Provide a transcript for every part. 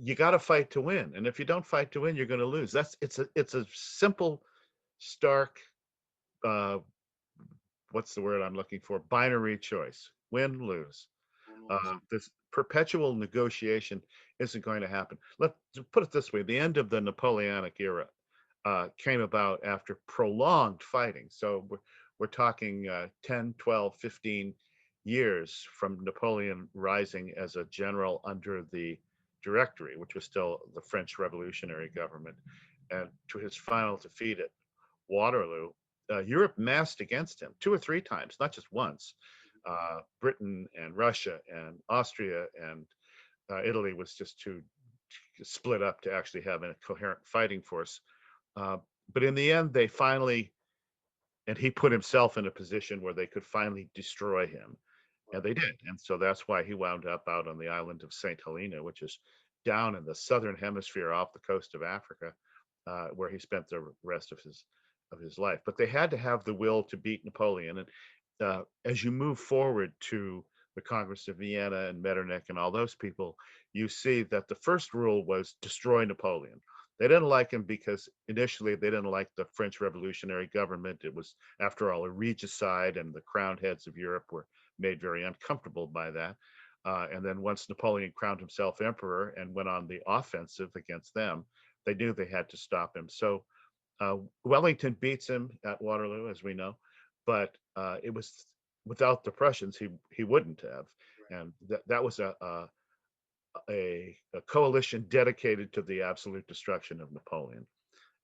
you got to fight to win, and if you don't fight to win, you're going to lose. It's a simple, stark, uh, what's the word I'm looking for? Binary choice: win, lose. Win lose. This perpetual negotiation isn't going to happen. Let's put it this way: the end of the Napoleonic era came about after prolonged fighting. So we're talking 10, 12, 15 years from Napoleon rising as a general under the Directory, which was still the French revolutionary government, and to his final defeat at Waterloo. Europe massed against him 2 or 3 times, not just once. Britain and Russia and Austria and Italy was just too split up to actually have a coherent fighting force. Uh, but in the end, they finally, and he put himself in a position where they could finally destroy him. And Right. they did. And so that's why he wound up out on the island of St. Helena, which is down in the southern hemisphere off the coast of Africa, where he spent the rest of his life. But they had to have the will to beat Napoleon. And as you move forward to the Congress of Vienna and Metternich and all those people, you see that the first rule was destroy Napoleon. They didn't like him because initially they didn't like the French revolutionary government. It was, after all, a regicide, and the crowned heads of Europe were made very uncomfortable by that. And then once Napoleon crowned himself emperor and went on the offensive against them, they knew they had to stop him. So Wellington beats him at Waterloo, as we know, but it was without the Prussians, he wouldn't have. Right. And that was a coalition dedicated to the absolute destruction of Napoleon.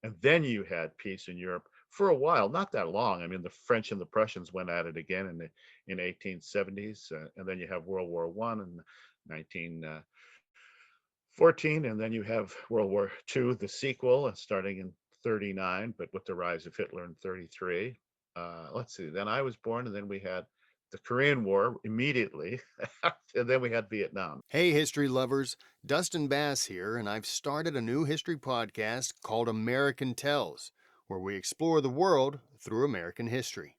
And then you had peace in Europe for a while, not that long. I mean, the French and the Prussians went at it again in 1870s, and then you have World War One in 1914, and then you have World War II, the sequel, starting in 39, but with the rise of Hitler in 33. Let's see. Then I was born, and then we had the Korean War immediately, and then we had Vietnam. Hey, history lovers, Dustin Bass here, and I've started a new history podcast called American Tells, where we explore the world through American history.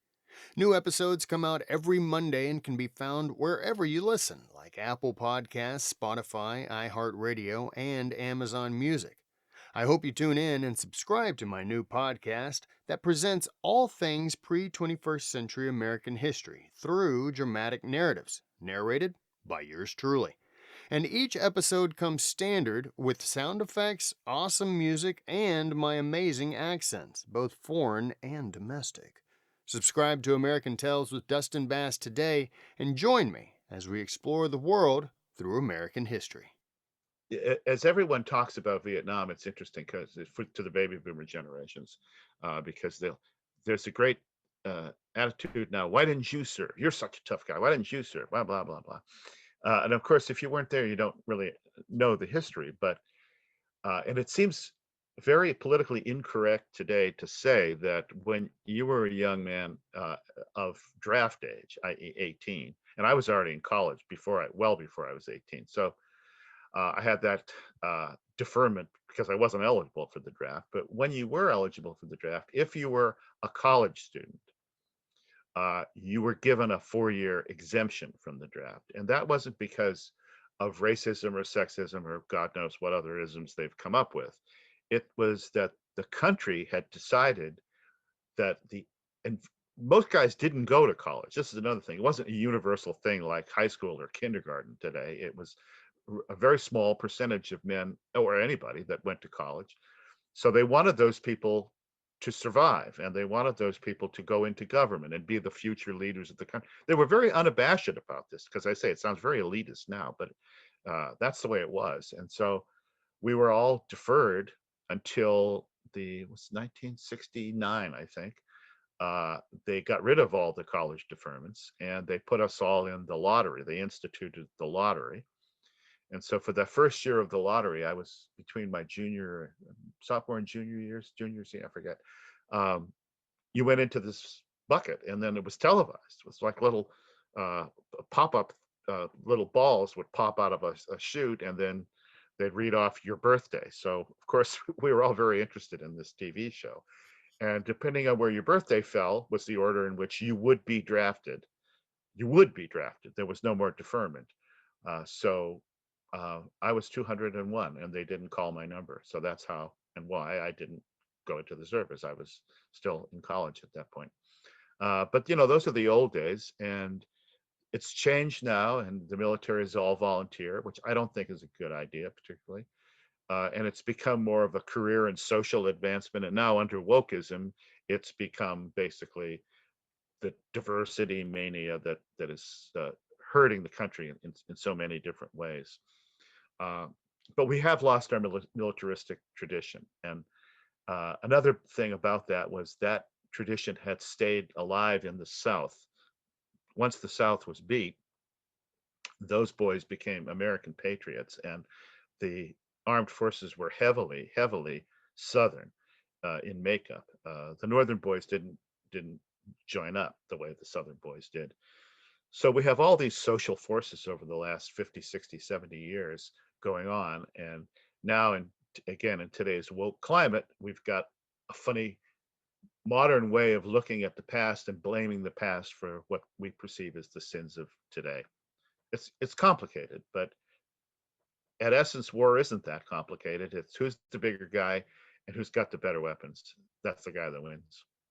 New episodes come out every Monday and can be found wherever you listen, like Apple Podcasts, Spotify, iHeartRadio, and Amazon Music. I hope you tune in and subscribe to my new podcast that presents all things pre 21st century American history through dramatic narratives, narrated by yours truly. And each episode comes standard with sound effects, awesome music, and my amazing accents, both foreign and domestic. Subscribe to American Tales with Dustin Bass today and join me as we explore the world through American history. As everyone talks about Vietnam, it's interesting because to the baby boomer generations, because there's a great attitude now. Why didn't you serve? You're such a tough guy. Why didn't you serve? Blah blah blah blah. And of course, if you weren't there, you don't really know the history. But and it seems very politically incorrect today to say that when you were a young man of draft age, i.e., 18, and I was already in college well before I was 18. So I had that deferment because I wasn't eligible for the draft. But when you were eligible for the draft, if you were a college student, you were given a 4-year exemption from the draft. And that wasn't because of racism or sexism or God knows what other isms they've come up with. It was that the country had decided that and most guys didn't go to college. This is another thing. It wasn't a universal thing like high school or kindergarten today. It was a very small percentage of men or anybody that went to college. So they wanted those people to survive, and they wanted those people to go into government and be the future leaders of the country. They were very unabashed about this because I say it sounds very elitist now, but that's the way it was. And so we were all deferred until it was 1969, I think. They got rid of all the college deferments and they put us all in the lottery. They instituted the lottery. And so for the first year of the lottery, I was between my sophomore and junior, see, I forget. Um, you went into this bucket and then it was televised. It was like little uh, pop-up little balls would pop out of a chute, and then they'd read off your birthday. So of course we were all very interested in this TV show. And depending on where your birthday fell was the order in which you would be drafted. You would be drafted. There was no more deferment. So I was 201 and they didn't call my number. So that's how and why I didn't go into the service. I was still in college at that point. But, those are the old days. And it's changed now. And the military is all volunteer, which I don't think is a good idea, particularly. And it's become more of a career and social advancement. And now under wokeism, it's become basically the diversity mania that is hurting the country in so many different ways. Uh, but we have lost our militaristic tradition. And another thing about that was that tradition had stayed alive in the South. Once the South was beat, those boys became American patriots, and the armed forces were heavily, heavily Southern in makeup. The Northern boys didn't join up the way the Southern boys did. So we have all these social forces over the last 50, 60, 70 years going on. And now, again, in today's woke climate, we've got a funny modern way of looking at the past and blaming the past for what we perceive as the sins of today. It's complicated, but at essence, war isn't that complicated. It's who's the bigger guy and who's got the better weapons. That's the guy that wins.